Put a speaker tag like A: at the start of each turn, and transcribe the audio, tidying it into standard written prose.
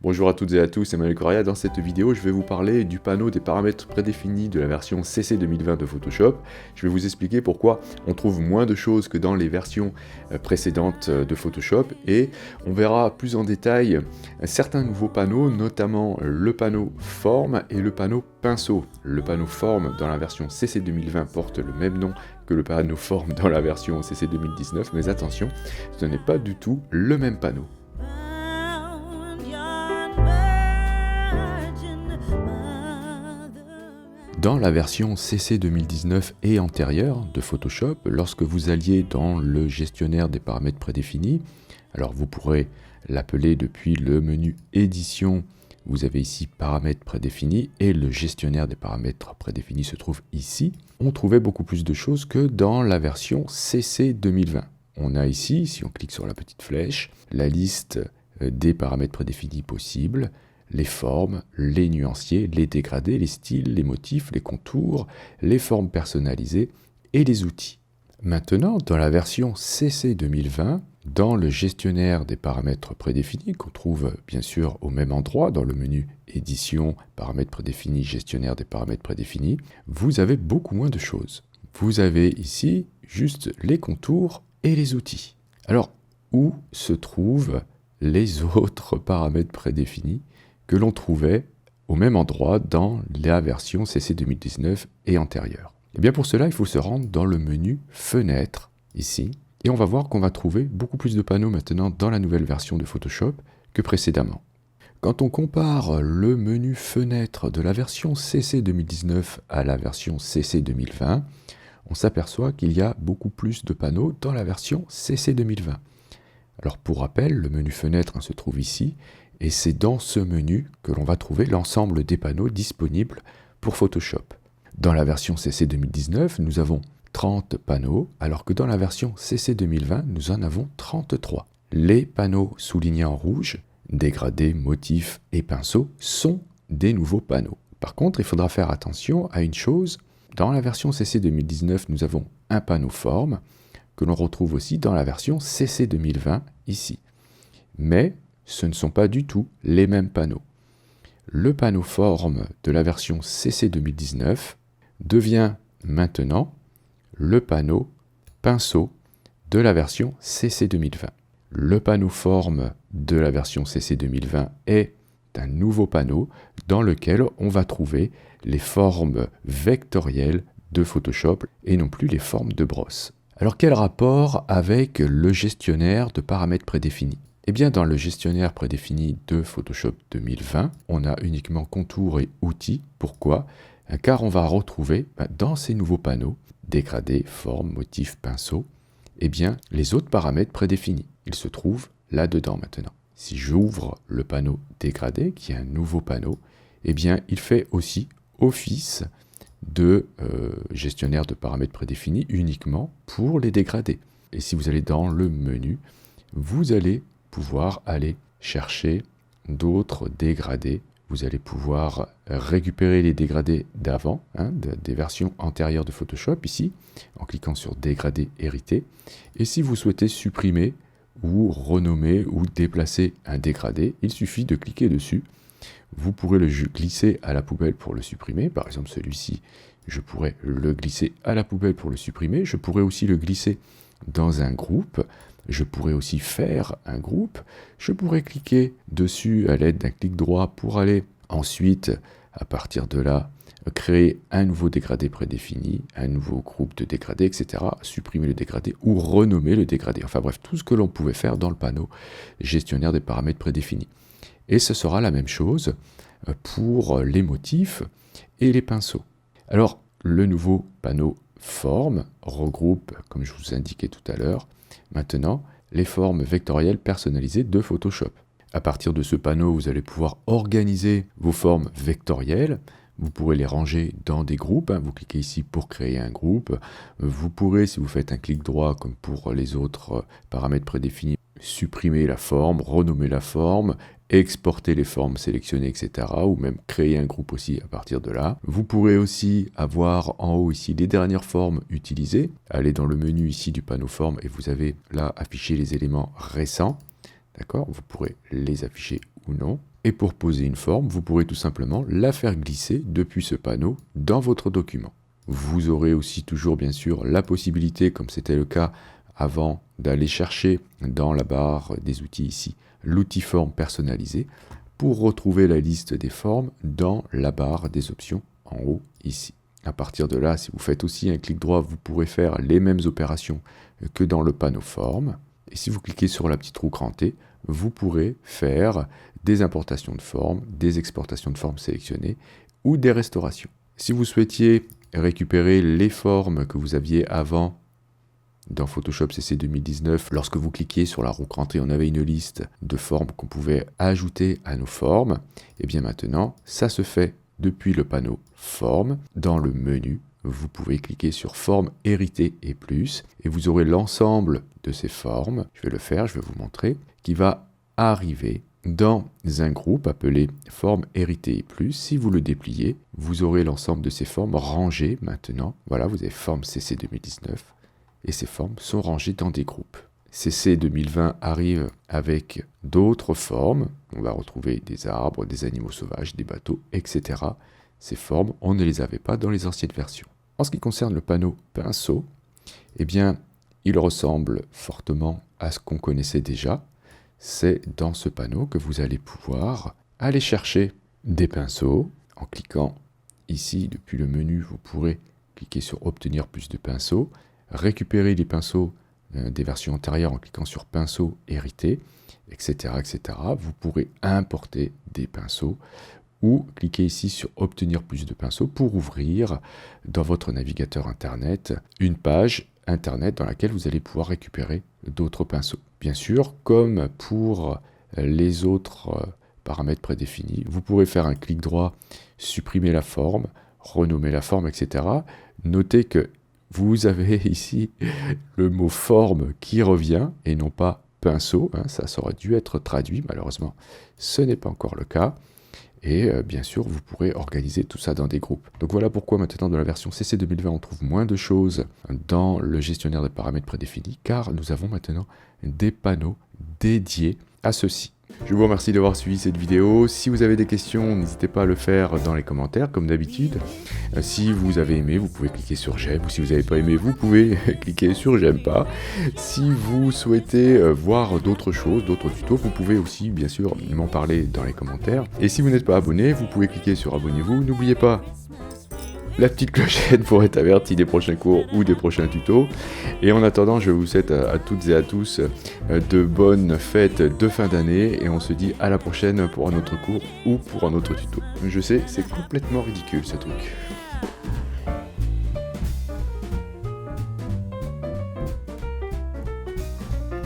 A: Bonjour à toutes et à tous, c'est Emmanuel Correa. Dans cette vidéo, je vais vous parler du panneau des paramètres prédéfinis de la version CC 2020 de Photoshop. Je vais vous expliquer pourquoi on trouve moins de choses que dans les versions précédentes de Photoshop et on verra plus en détail certains nouveaux panneaux, notamment le panneau forme et le panneau pinceau. Le panneau forme dans la version CC 2020 porte le même nom que le panneau forme dans la version CC 2019, mais attention, ce n'est pas du tout le même panneau. Dans la version CC 2019 et antérieure de Photoshop, lorsque vous alliez dans le gestionnaire des paramètres prédéfinis, alors vous pourrez l'appeler depuis le menu Édition, vous avez ici Paramètres prédéfinis et le gestionnaire des paramètres prédéfinis se trouve ici. On trouvait beaucoup plus de choses que dans la version CC 2020. On a ici, si on clique sur la petite flèche, la liste des paramètres prédéfinis possibles, les formes, les nuanciers, les dégradés, les styles, les motifs, les contours, les formes personnalisées et les outils. Maintenant, dans la version CC 2020, dans le gestionnaire des paramètres prédéfinis, qu'on trouve bien sûr au même endroit dans le menu Édition, paramètres prédéfinis, gestionnaire des paramètres prédéfinis, vous avez beaucoup moins de choses. Vous avez ici juste les contours et les outils. Alors, où se trouvent les autres paramètres prédéfinis que l'on trouvait au même endroit dans la version CC 2019 et antérieure? Et bien pour cela, il faut se rendre dans le menu Fenêtre, ici, et on va voir qu'on va trouver beaucoup plus de panneaux maintenant dans la nouvelle version de Photoshop que précédemment. Quand on compare le menu Fenêtre de la version CC 2019 à la version CC 2020, on s'aperçoit qu'il y a beaucoup plus de panneaux dans la version CC 2020. Alors pour rappel, le menu Fenêtre se trouve ici, et c'est dans ce menu que l'on va trouver l'ensemble des panneaux disponibles pour Photoshop. Dans la version CC 2019, nous avons 30 panneaux, alors que dans la version CC 2020, nous en avons 33. Les panneaux soulignés en rouge, dégradés, motifs et pinceaux, sont des nouveaux panneaux. Par contre, il faudra faire attention à une chose. Dans la version CC 2019, nous avons un panneau forme, que l'on retrouve aussi dans la version CC 2020, ici. Mais ce ne sont pas du tout les mêmes panneaux. Le panneau forme de la version CC 2019 devient maintenant le panneau pinceau de la version CC 2020. Le panneau forme de la version CC 2020 est un nouveau panneau dans lequel on va trouver les formes vectorielles de Photoshop et non plus les formes de brosse. Alors quel rapport avec le gestionnaire de paramètres prédéfinis? Eh bien, dans le gestionnaire prédéfini de Photoshop 2020, on a uniquement contours et outils. Pourquoi? Car on va retrouver dans ces nouveaux panneaux, dégradés, formes, motifs, pinceaux, eh bien, les autres paramètres prédéfinis. Ils se trouvent là-dedans maintenant. Si j'ouvre le panneau dégradé, qui est un nouveau panneau, eh bien, il fait aussi office de gestionnaire de paramètres prédéfinis uniquement pour les dégradés. Et si vous allez dans le menu, vous allez pouvoir aller chercher d'autres dégradés. Vous allez pouvoir récupérer les dégradés d'avant, des versions antérieures de Photoshop, ici, en cliquant sur Dégradés hérités. Et si vous souhaitez supprimer ou renommer ou déplacer un dégradé, il suffit de cliquer dessus. Vous pourrez le glisser à la poubelle pour le supprimer. Par exemple, celui-ci, je pourrais le glisser à la poubelle pour le supprimer. Je pourrais aussi le glisser dans un groupe. Je pourrais aussi faire un groupe. Je pourrais cliquer dessus à l'aide d'un clic droit pour aller ensuite, à partir de là, créer un nouveau dégradé prédéfini, un nouveau groupe de dégradés, etc. Supprimer le dégradé ou renommer le dégradé. Enfin bref, tout ce que l'on pouvait faire dans le panneau gestionnaire des paramètres prédéfinis. Et ce sera la même chose pour les motifs et les pinceaux. Alors, le nouveau panneau forme regroupe, comme je vous indiquais tout à l'heure, maintenant les formes vectorielles personnalisées de Photoshop. À partir de ce panneau, vous allez pouvoir organiser vos formes vectorielles. Vous pourrez les ranger dans des groupes. Vous cliquez ici pour créer un groupe. Vous pourrez, si vous faites un clic droit, comme pour les autres paramètres prédéfinis, supprimer la forme, renommer la forme, exporter les formes sélectionnées, etc. Ou même créer un groupe aussi à partir de là. Vous pourrez aussi avoir en haut ici les dernières formes utilisées. Allez dans le menu ici du panneau forme et vous avez là affiché les éléments récents. D'accord? Vous pourrez les afficher ou non. Et pour poser une forme, vous pourrez tout simplement la faire glisser depuis ce panneau dans votre document. Vous aurez aussi toujours bien sûr la possibilité, comme c'était le cas avant, d'aller chercher dans la barre des outils ici l'outil forme personnalisé pour retrouver la liste des formes dans la barre des options en haut ici. À partir de là, si vous faites aussi un clic droit, vous pourrez faire les mêmes opérations que dans le panneau forme. Et si vous cliquez sur la petite roue crantée, vous pourrez faire des importations de formes, des exportations de formes sélectionnées ou des restaurations. Si vous souhaitiez récupérer les formes que vous aviez avant dans Photoshop CC 2019, lorsque vous cliquiez sur la roue crantée, on avait une liste de formes qu'on pouvait ajouter à nos formes. Et bien maintenant, ça se fait depuis le panneau Formes. Dans le menu, vous pouvez cliquer sur Formes héritées et plus, et vous aurez l'ensemble de ces formes. Je vais le faire, je vais vous montrer, qui va arriver dans un groupe appelé Formes héritées et plus. Si vous le dépliez, vous aurez l'ensemble de ces formes rangées maintenant. Voilà, vous avez Formes CC 2019. Et ces formes sont rangées dans des groupes. CC 2020 arrive avec d'autres formes. On va retrouver des arbres, des animaux sauvages, des bateaux, etc. Ces formes, on ne les avait pas dans les anciennes versions. En ce qui concerne le panneau pinceau, eh bien, il ressemble fortement à ce qu'on connaissait déjà. C'est dans ce panneau que vous allez pouvoir aller chercher des pinceaux. En cliquant ici, depuis le menu, vous pourrez cliquer sur « Obtenir plus de pinceaux », récupérer les pinceaux des versions antérieures en cliquant sur pinceau hérité, etc., etc. Vous pourrez importer des pinceaux ou cliquer ici sur obtenir plus de pinceaux pour ouvrir dans votre navigateur internet une page internet dans laquelle vous allez pouvoir récupérer d'autres pinceaux. Bien sûr, comme pour les autres paramètres prédéfinis, vous pourrez faire un clic droit, supprimer la forme, renommer la forme, etc. Notez que vous avez ici le mot forme qui revient et non pas pinceau. Ça aurait dû être traduit, malheureusement, ce n'est pas encore le cas. Et bien sûr, vous pourrez organiser tout ça dans des groupes. Donc voilà pourquoi maintenant dans la version CC 2020, on trouve moins de choses dans le gestionnaire de paramètres prédéfinis, car nous avons maintenant des panneaux dédiés à ceci. Je vous remercie d'avoir suivi cette vidéo. Si vous avez des questions, n'hésitez pas à le faire dans les commentaires, comme d'habitude. Si vous avez aimé, vous pouvez cliquer sur j'aime, ou si vous n'avez pas aimé, vous pouvez cliquer sur j'aime pas. Si vous souhaitez voir d'autres choses, d'autres tutos, vous pouvez aussi, bien sûr, m'en parler dans les commentaires. Et si vous n'êtes pas abonné, vous pouvez cliquer sur abonnez-vous. N'oubliez pas la petite clochette pour être averti des prochains cours ou des prochains tutos. Et en attendant, je vous souhaite à toutes et à tous de bonnes fêtes de fin d'année et on se dit à la prochaine pour un autre cours ou pour un autre tuto. Je sais, c'est complètement ridicule ce truc.